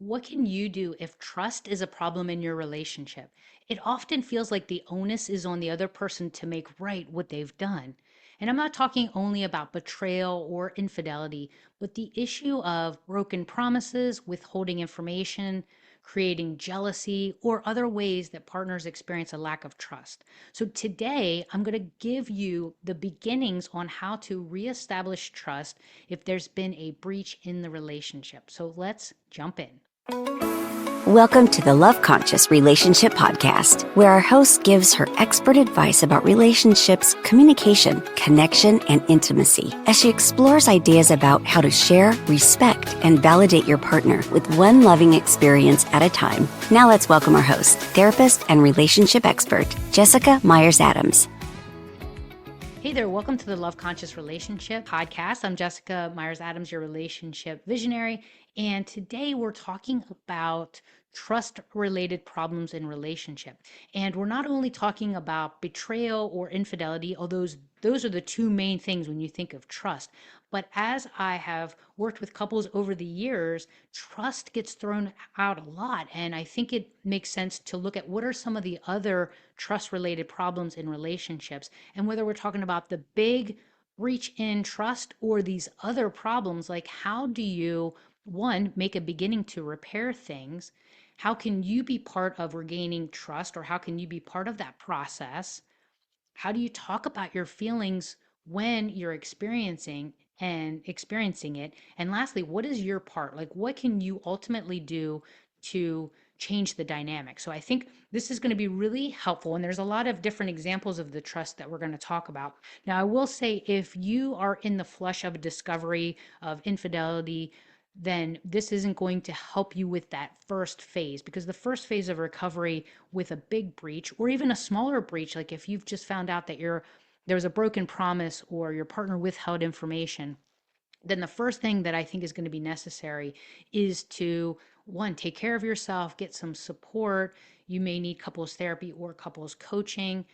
What can you do if trust is a problem in your relationship? It often feels like the onus is on the other person to make right what they've done. And I'm not talking only about betrayal or infidelity, but the issue of broken promises, withholding information, creating jealousy, or other ways that partners experience a lack of trust. So today, I'm going to give you the beginnings on how to reestablish trust if there's been a breach in the relationship. So let's jump in. Welcome to the Love Conscious Relationship Podcast, where our host gives her expert advice about relationships, communication, connection, and intimacy as she explores ideas about how to share, respect, and validate your partner with one loving experience at a time. Now let's welcome our host, therapist and relationship expert, Jessica Myers-Adams. Hey there, welcome to the Love Conscious Relationship Podcast. I'm Jessica Myers-Adams, your relationship visionary. And today we're talking about trust-related problems in relationship. And we're not only talking about betrayal or infidelity, although those are the two main things when you think of trust. But as I have worked with couples over the years, trust gets thrown out a lot. And I think it makes sense to look at what are some of the other trust related problems in relationships, and whether we're talking about the big breach in trust or these other problems, like how do you, one, make a beginning to repair things? How can you be part of regaining trust, or how can you be part of that process? How do you talk about your feelings when you're experiencing it? And lastly, what is your part? Like, what can you ultimately do to change the dynamic? So I think this is going to be really helpful. And there's a lot of different examples of the trust that we're going to talk about. Now, I will say if you are in the flush of a discovery of infidelity, then this isn't going to help you with that first phase, because the first phase of recovery with a big breach or even a smaller breach, like if you've just found out that there was a broken promise or your partner withheld information, then the first thing that I think is going to be necessary is to, one, take care of yourself, get some support. You may need couples therapy or couples coaching.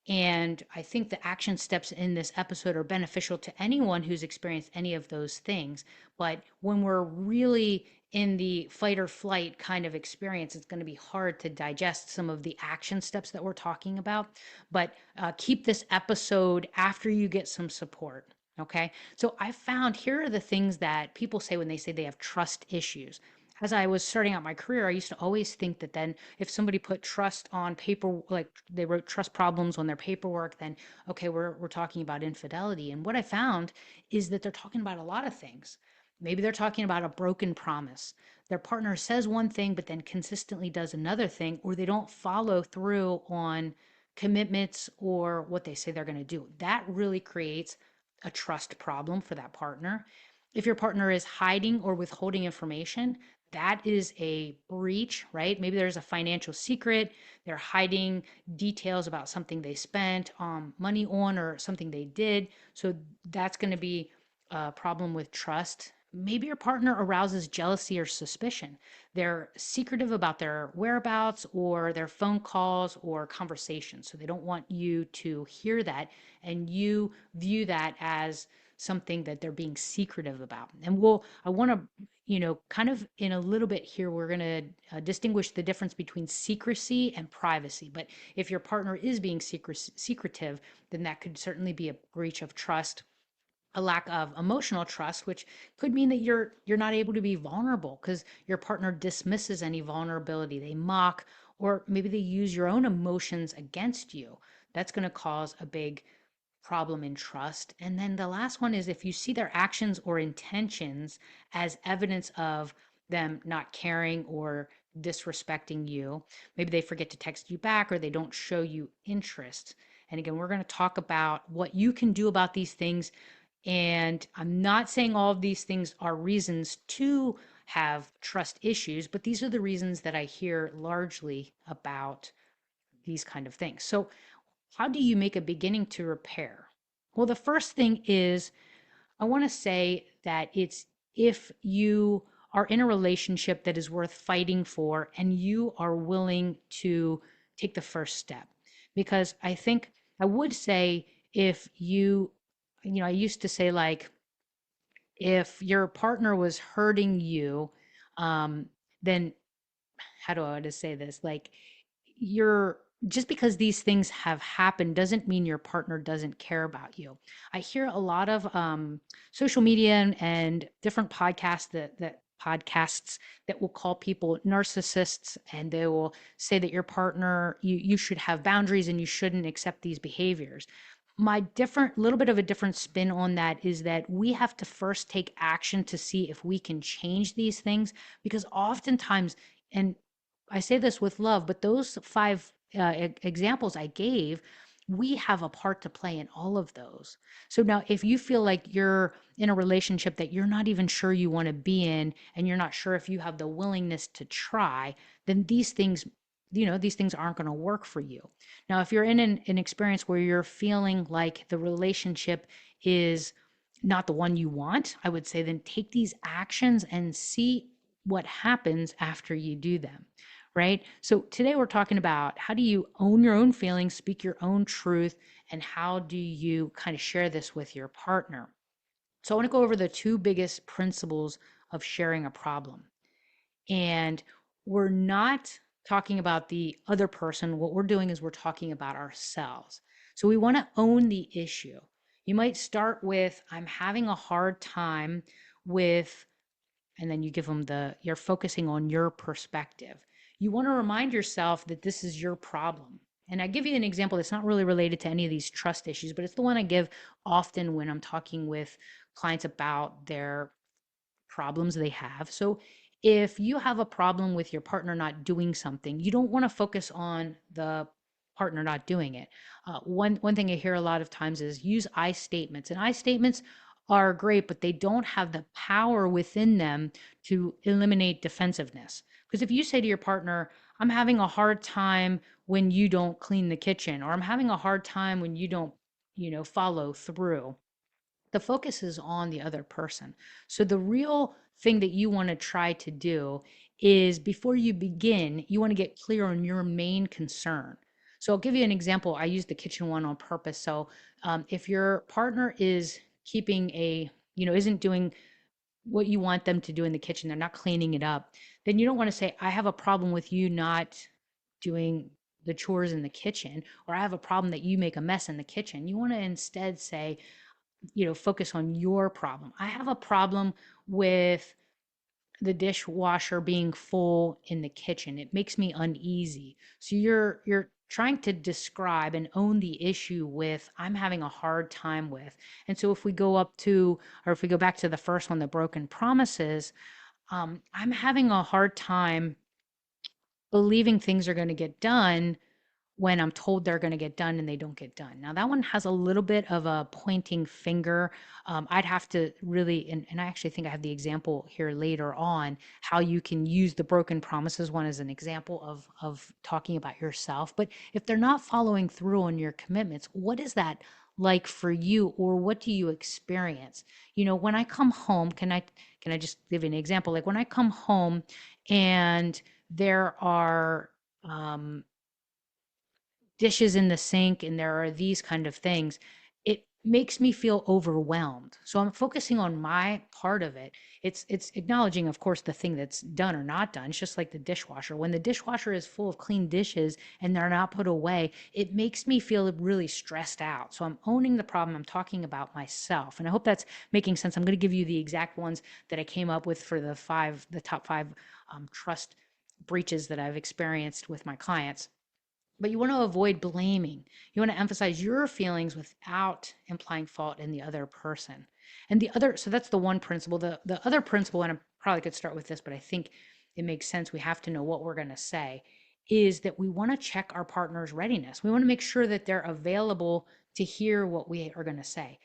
And I think the action steps in this episode are beneficial to anyone who's experienced any of those things. But when we're really in the fight or flight kind of experience, it's going to be hard to digest some of the action steps that we're talking about. But keep this episode after you get some support. Okay. So I found here are the things that people say when they say they have trust issues. As I was starting out my career, I used to always think that then if somebody put trust on paper, like they wrote trust problems on their paperwork, then okay, we're talking about infidelity. And what I found is that they're talking about a lot of things. Maybe they're talking about a broken promise. Their partner says one thing, but then consistently does another thing, or they don't follow through on commitments or what they say they're going to do. That really creates a trust problem for that partner. If your partner is hiding or withholding information, that is a breach, right? Maybe there's a financial secret. They're hiding details about something they spent money on or something they did. So that's going to be a problem with trust. Maybe your partner arouses jealousy or suspicion. They're secretive about their whereabouts or their phone calls or conversations. So they don't want you to hear that. And you view that as something that they're being secretive about. And I want to, kind of in a little bit here, we're going to distinguish the difference between secrecy and privacy. But if your partner is being secretive, then that could certainly be a breach of trust, a lack of emotional trust, which could mean that you're not able to be vulnerable because your partner dismisses any vulnerability. They mock, or maybe they use your own emotions against you. That's going to cause a big problem in trust. And then the last one is if you see their actions or intentions as evidence of them not caring or disrespecting you. Maybe they forget to text you back or they don't show you interest. And again, we're going to talk about what you can do about these things. And I'm not saying all of these things are reasons to have trust issues, but these are the reasons that I hear largely about these kind of things. So how do you make a beginning to repair? Well, the first thing is I want to say that it's if you are in a relationship that is worth fighting for and you are willing to take the first step. Because I think I would say if I used to say like, if your partner was hurting you, um, then how do I want to say this? Like, you're just because these things have happened doesn't mean your partner doesn't care about you. I hear a lot of social media and different podcasts that will call people narcissists, and they will say that your partner, you should have boundaries and you shouldn't accept these behaviors. My different little bit of a different spin on that is that we have to first take action to see if we can change these things, because oftentimes, and I say this with love, but those five examples I gave, we have a part to play in all of those. So now, if you feel like you're in a relationship that you're not even sure you want to be in, and you're not sure if you have the willingness to try, then these things, these things aren't going to work for you. Now, if you're in an experience where you're feeling like the relationship is not the one you want, I would say then take these actions and see what happens after you do them, right? So today we're talking about how do you own your own feelings, speak your own truth, and how do you kind of share this with your partner. So I want to go over the two biggest principles of sharing a problem. And we're not talking about the other person. What we're doing is we're talking about ourselves. So we want to own the issue. You might start with, I'm having a hard time with, and then you give them you're focusing on your perspective. You want to remind yourself that this is your problem. And I give you an example that's not really related to any of these trust issues, but it's the one I give often when I'm talking with clients about their problems they have. So if you have a problem with your partner not doing something, you don't want to focus on the partner not doing it. One thing I hear a lot of times is use I statements, and I statements are great, but they don't have the power within them to eliminate defensiveness. Because if you say to your partner, I'm having a hard time when you don't clean the kitchen, or I'm having a hard time when you don't, follow through, the focus is on the other person. So the real thing that you want to try to do is before you begin, you want to get clear on your main concern. So I'll give you an example. I use the kitchen one on purpose. So if your partner is keeping isn't doing what you want them to do in the kitchen, they're not cleaning it up, then you don't want to say, I have a problem with you not doing the chores in the kitchen, or I have a problem that you make a mess in the kitchen. You want to instead say, focus on your problem. I have a problem with the dishwasher being full in the kitchen. It makes me uneasy. So you're trying to describe and own the issue with, I'm having a hard time with. And so if we go back to the first one, the broken promises, I'm having a hard time believing things are going to get done when I'm told they're going to get done and they don't get done. Now, that one has a little bit of a pointing finger. I'd have to really, and I actually think I have the example here later on, how you can use the broken promises one as an example of talking about yourself. But if they're not following through on your commitments, what is that like for you, or what do you experience? When I come home, can I just give you an example? Like when I come home and there are dishes in the sink and there are these kind of things, it makes me feel overwhelmed. So I'm focusing on my part of it. It's acknowledging, of course, the thing that's done or not done. It's just like the dishwasher. When the dishwasher is full of clean dishes and they're not put away, it makes me feel really stressed out. So I'm owning the problem. I'm talking about myself. And I hope that's making sense. I'm going to give you the exact ones that I came up with for the top five trust breaches that I've experienced with my clients. But you want to avoid blaming. You want to emphasize your feelings without implying fault in the other person. And so that's the one principle. The other principle, and I probably could start with this, but I think it makes sense. We have to know what we're going to say, is that we want to check our partner's readiness. We want to make sure that they're available to hear what we are going to say.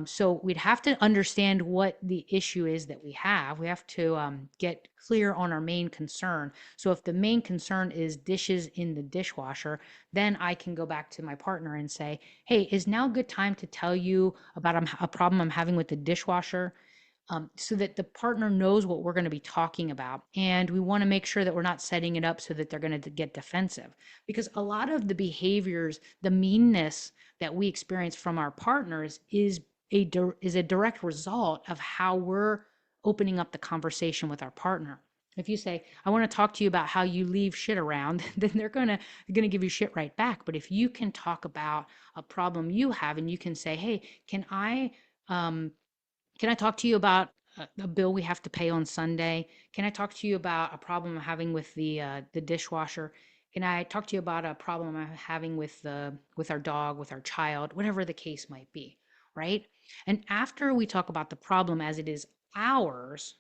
So we'd have to understand what the issue is that we have. We have to get clear on our main concern. So if the main concern is dishes in the dishwasher, then I can go back to my partner and say, hey, is now a good time to tell you about a problem I'm having with the dishwasher? So that the partner knows what we're going to be talking about. And we want to make sure that we're not setting it up so that they're going to get defensive. Because a lot of the behaviors, the meanness that we experience from our partners is a direct result of how we're opening up the conversation with our partner. If you say, I want to talk to you about how you leave shit around, then they're gonna give you shit right back. But if you can talk about a problem you have and you can say, hey, um can I talk to you about a bill we have to pay on Sunday? Can I talk to you about a problem I'm having with the dishwasher? Can I talk to you about a problem I'm having with our dog, with our child, whatever the case might be, right? And after we talk about the problem as it is ours,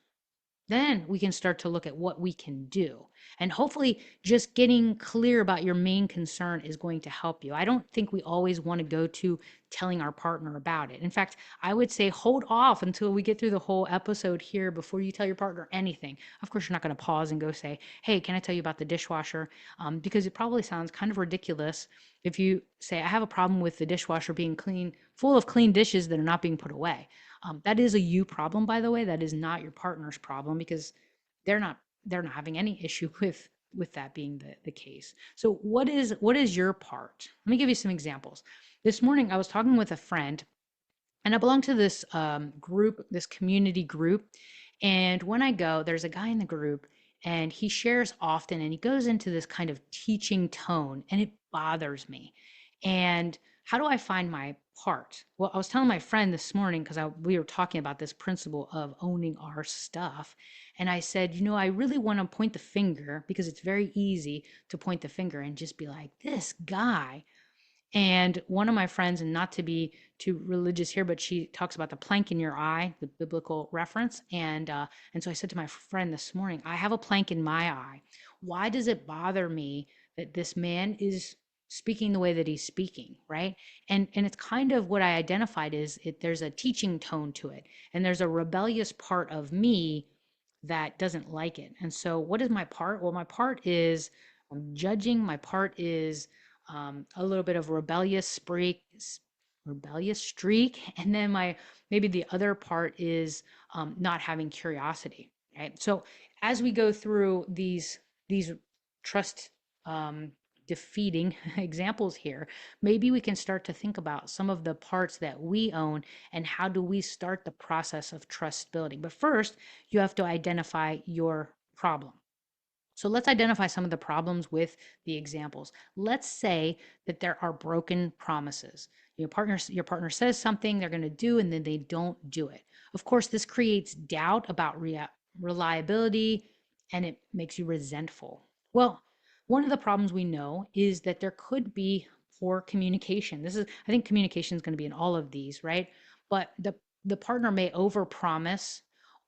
then we can start to look at what we can do. And hopefully, just getting clear about your main concern is going to help you. I don't think we always want to go to telling our partner about it. In fact, I would say hold off until we get through the whole episode here before you tell your partner anything. Of course, you're not going to pause and go say, hey, can I tell you about the dishwasher? Because it probably sounds kind of ridiculous if you say, I have a problem with the dishwasher being clean, full of clean dishes that are not being put away. That is a you problem, by the way. That is not your partner's problem because they're not they're not having any issue with that being the case. So what is your part? Let me give you some examples. This morning I was talking with a friend, and I belong to this group, this community group. And when I go, there's a guy in the group, and he shares often, and he goes into this kind of teaching tone, and it bothers me. And how do I find my part? Well, I was telling my friend this morning because we were talking about this principle of owning our stuff. And I said, I really want to point the finger because it's very easy to point the finger and just be like, this guy. And one of my friends, and not to be too religious here, but she talks about the plank in your eye, the biblical reference. And so I said to my friend this morning, I have a plank in my eye. Why does it bother me that this man is speaking the way that he's speaking, right? And it's kind of what I identified is there's a teaching tone to it, and there's a rebellious part of me that doesn't like it. And so, what is my part? Well, my part is judging. My part is a little bit of rebellious streak, and then my maybe the other part is not having curiosity. Right. So as we go through these trust um, defeating examples here, maybe we can start to think about some of the parts that we own and how do we start the process of trust building. But first, you have to identify your problem. So let's identify some of the problems with the examples. Let's say that there are broken promises. Your partner says something they're going to do and then they don't do it. Of course, this creates doubt about reliability and it makes you resentful. Well, one of the problems we know is that there could be poor communication. I think communication is going to be in all of these, right? But the partner may overpromise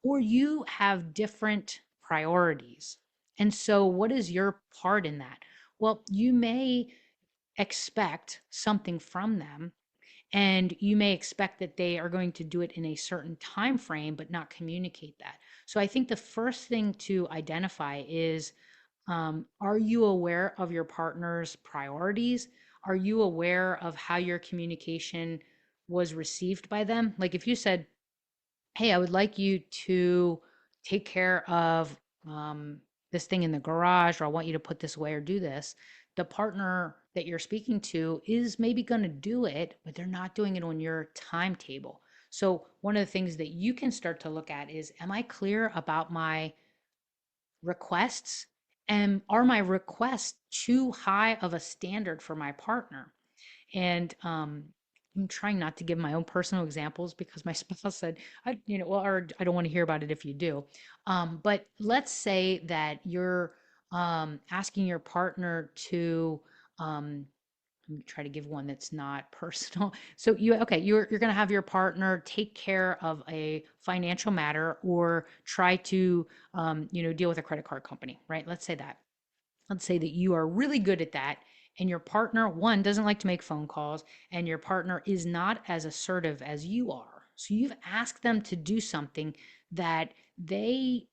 or you have different priorities. And so, what is your part in that? Well, you may expect something from them, and you may expect that they are going to do it in a certain time frame, but not communicate that. So, I think the first thing to identify is are you aware of your partner's priorities? Are you aware of how your communication was received by them? Like, if you said, hey, I would like you to take care of this thing in the garage, or I want you to put this away or do this. The partner that you're speaking to is maybe going to do it, but they're not doing it on your timetable. So, one of the things that you can start to look at is, am I clear about my requests? And are my requests too high of a standard for my partner? And I'm trying not to give my own personal examples because my spouse said, well, or I don't want to hear about it if you do. But let's say that you're asking your partner to, let me try to give one that's not personal. So you're going to have your partner take care of a financial matter or try to, deal with a credit card company, right? Let's say that you are really good at that and your partner one doesn't like to make phone calls and your partner is not as assertive as you are, so you've asked them to do something that they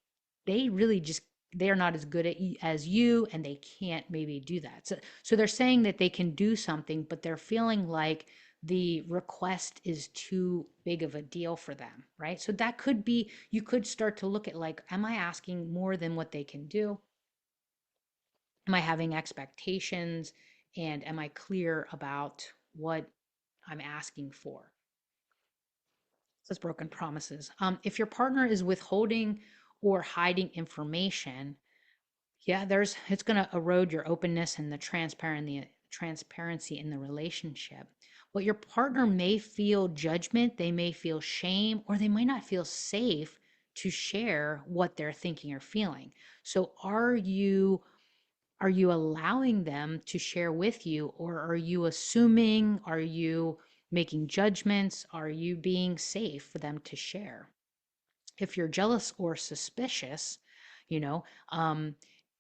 really just they are not as good at as you, and they can't maybe do that. So they're saying that they can do something, but they're feeling like the request is too big of a deal for them, right? So that could be, you could start to look at, like, am I asking more than what they can do? Am I having expectations? And am I clear about what I'm asking for? So it's broken promises. If your partner is withholding or hiding information, yeah, it's going to erode your openness and the transparency in the relationship. But your partner may feel judgment, they may feel shame, or they might not feel safe to share what they're thinking or feeling. So are you allowing them to share with you, or are you assuming? Are you making judgments? Are you being safe for them to share? If you're jealous or suspicious, you know, um,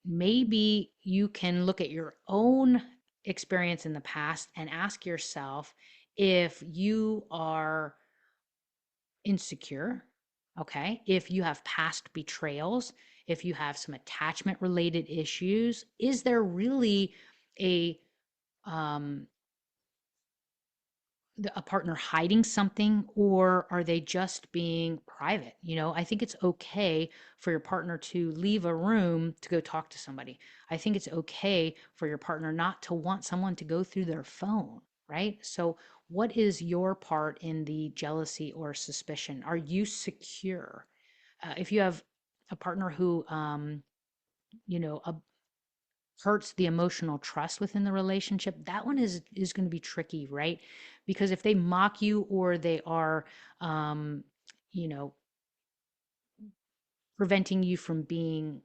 maybe you can look at your own experience in the past and ask yourself if you are insecure, okay, if you have past betrayals, if you have some attachment related issues, is there really a um, a partner hiding something, or are they just being private? I think it's okay for your partner to leave a room to go talk to somebody. I think it's okay for your partner not to want someone to go through their phone, right? So what is your part in the jealousy or suspicion? Are you secure? If you have a partner who you know a, hurts the emotional trust within the relationship, that one is going to be tricky, right? Because if they mock you, or they are um you know preventing you from being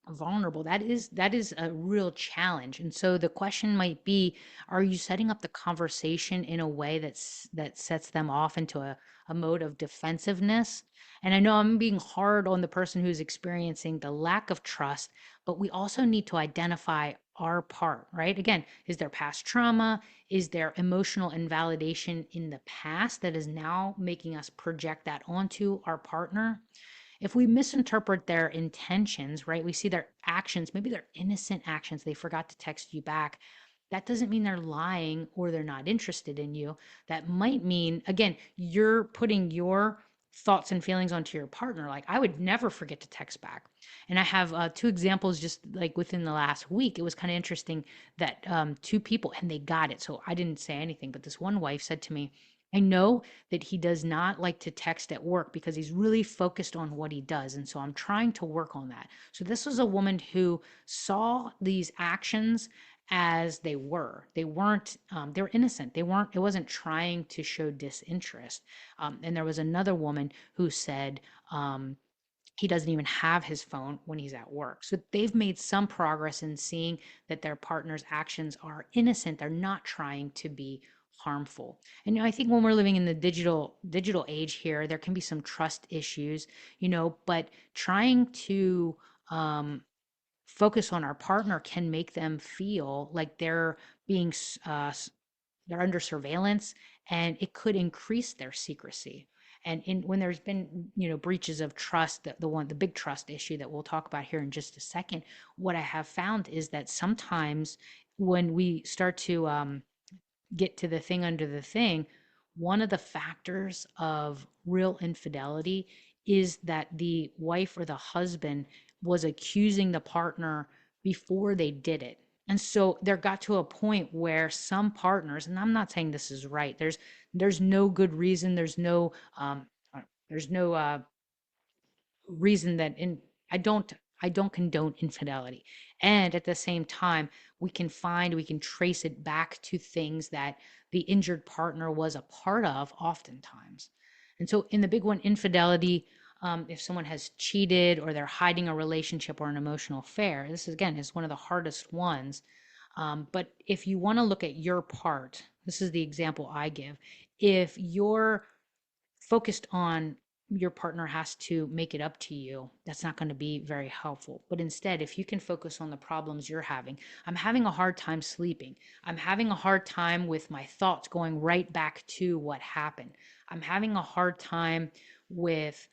vulnerable, that is a real challenge. And so the question might be, are you setting up the conversation in a way that sets them off into a mode of defensiveness? And I know I'm being hard on the person who's experiencing the lack of trust, but we also need to identify our part, right? Again, is there past trauma? Is there emotional invalidation in the past that is now making us project that onto our partner? If we misinterpret their intentions, right, we see their actions, maybe they're innocent actions, they forgot to text you back. That doesn't mean they're lying or they're not interested in you. That might mean, again, you're putting your thoughts and feelings onto your partner. Like, I would never forget to text back. And I have two examples just like within the last week. It was kind of interesting that two people, and they got it. So I didn't say anything, but this one wife said to me, I know that he does not like to text at work because he's really focused on what he does. And so I'm trying to work on that. So this was a woman who saw these actions as they were. They weren't, they were innocent. It wasn't trying to show disinterest. And there was another woman who said, he doesn't even have his phone when he's at work. So they've made some progress in seeing that their partner's actions are innocent. They're not trying to be harmful. And I think when we're living in the digital age here, there can be some trust issues, but trying to um, focus on our partner can make them feel like being they're under surveillance, and it could increase their secrecy. And when there's been breaches of trust, the big trust issue that we'll talk about here in just a second, what I have found is that sometimes when we start to get to the thing under the thing, one of the factors of real infidelity is that the wife or the husband was accusing the partner before they did it. And so there got to a point where some partners, and I'm not saying this is right, there's no good reason, there's no reason that in I don't condone infidelity. And at the same time, we can trace it back to things that the injured partner was a part of oftentimes. And so in the big one, infidelity, if someone has cheated or they're hiding a relationship or an emotional affair, this is, again, is one of the hardest ones. But if you want to look at your part, this is the example I give. If you're focused on your partner has to make it up to you, that's not going to be very helpful. But instead, if you can focus on the problems you're having, I'm having a hard time sleeping. I'm having a hard time with my thoughts going right back to what happened. I'm having a hard time with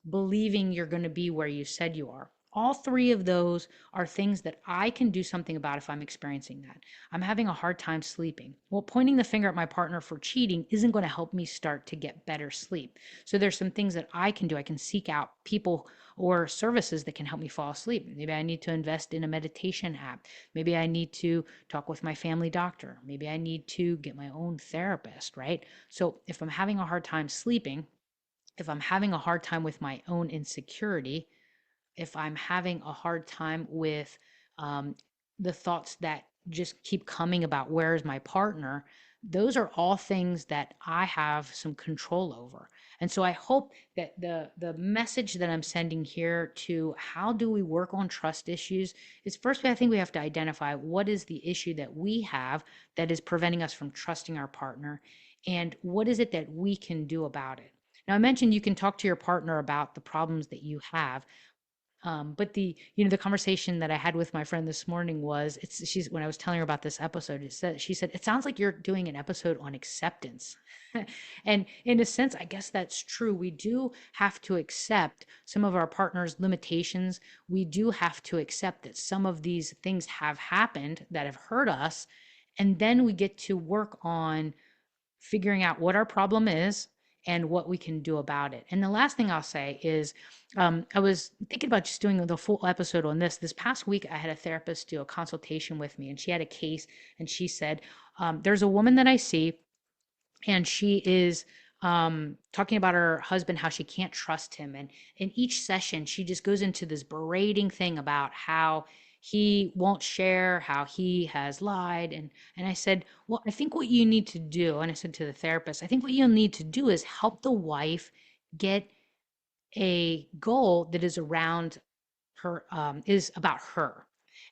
believing you're going to be where you said you are. All three of those are things that I can do something about if I'm experiencing that. I'm having a hard time sleeping. Well, pointing the finger at my partner for cheating isn't going to help me start to get better sleep. So there's some things that I can do. I can seek out people or services that can help me fall asleep. Maybe I need to invest in a meditation app. Maybe I need to talk with my family doctor. Maybe I need to get my own therapist, right? So if I'm having a hard time sleeping, if I'm having a hard time with my own insecurity, if I'm having a hard time with um, the thoughts that just keep coming about where's my partner, those are all things that I have some control over. And so I hope that the message that I'm sending here to how do we work on trust issues is first, I think we have to identify what is the issue that we have that is preventing us from trusting our partner, and what is it that we can do about it. Now, I mentioned you can talk to your partner about the problems that you have, but the conversation that I had with my friend this morning was, she's when I was telling her about this episode, she said, it sounds like you're doing an episode on acceptance. And in a sense, I guess that's true. We do have to accept some of our partner's limitations. We do have to accept that some of these things have happened that have hurt us. And then we get to work on figuring out what our problem is and what we can do about it. And the last thing I'll say is, I was thinking about just doing the full episode on this. This past week, I had a therapist do a consultation with me, and she had a case, and she said, there's a woman that I see, and she is talking about her husband, how she can't trust him. And in each session, she just goes into this berating thing about how he won't share, how he has lied. And I said, well, I think what you need to do, and I said to the therapist, I think what you'll need to do is help the wife get a goal that is around her, is about her.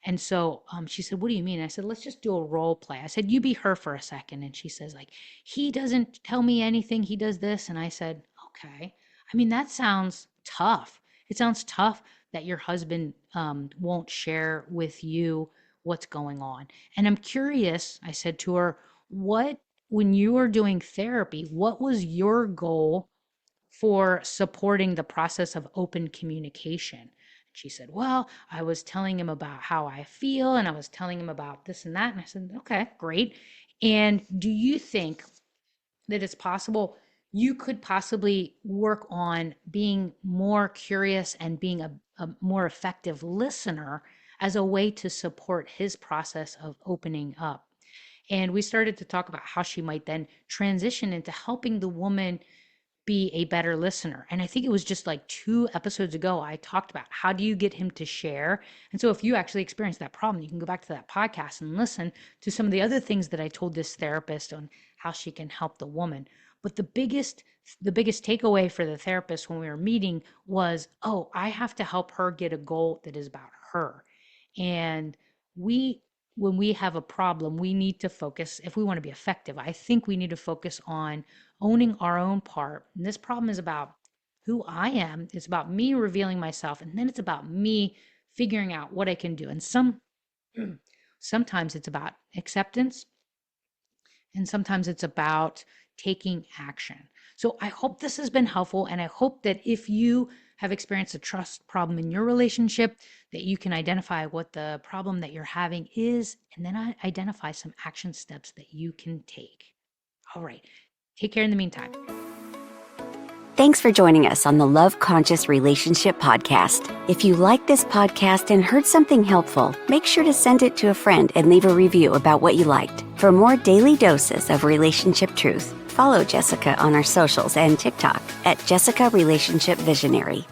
And so she said, what do you mean? I said, let's just do a role play. I said, you be her for a second. And she says, like, he doesn't tell me anything. He does this. And I said, okay. I mean, that sounds tough. It sounds tough that your husband won't share with you what's going on. And I'm curious, I said to her, when you were doing therapy, what was your goal for supporting the process of open communication? She said, well, I was telling him about how I feel, and I was telling him about this and that. And I said, okay, great. And do you think that it's possible you could possibly work on being more curious and being a more effective listener as a way to support his process of opening up? And we started to talk about how she might then transition into helping the woman be a better listener. And I think it was just like 2 episodes ago, I talked about how do you get him to share. And so if you actually experience that problem, you can go back to that podcast and listen to some of the other things that I told this therapist on how she can help the woman. But the biggest takeaway for the therapist when we were meeting was, oh, I have to help her get a goal that is about her. And when we have a problem, we need to focus, if we want to be effective, I think we need to focus on owning our own part. And this problem is about who I am. It's about me revealing myself. And then it's about me figuring out what I can do. And sometimes it's about acceptance, and sometimes it's about taking action. So I hope this has been helpful. And I hope that if you have experienced a trust problem in your relationship, that you can identify what the problem that you're having is, and then identify some action steps that you can take. All right. Take care in the meantime. Thanks for joining us on the Love Conscious Relationship Podcast. If you like this podcast and heard something helpful, make sure to send it to a friend and leave a review about what you liked. For more daily doses of relationship truth, follow Jessica on our socials and TikTok at Jessica Relationship Visionary.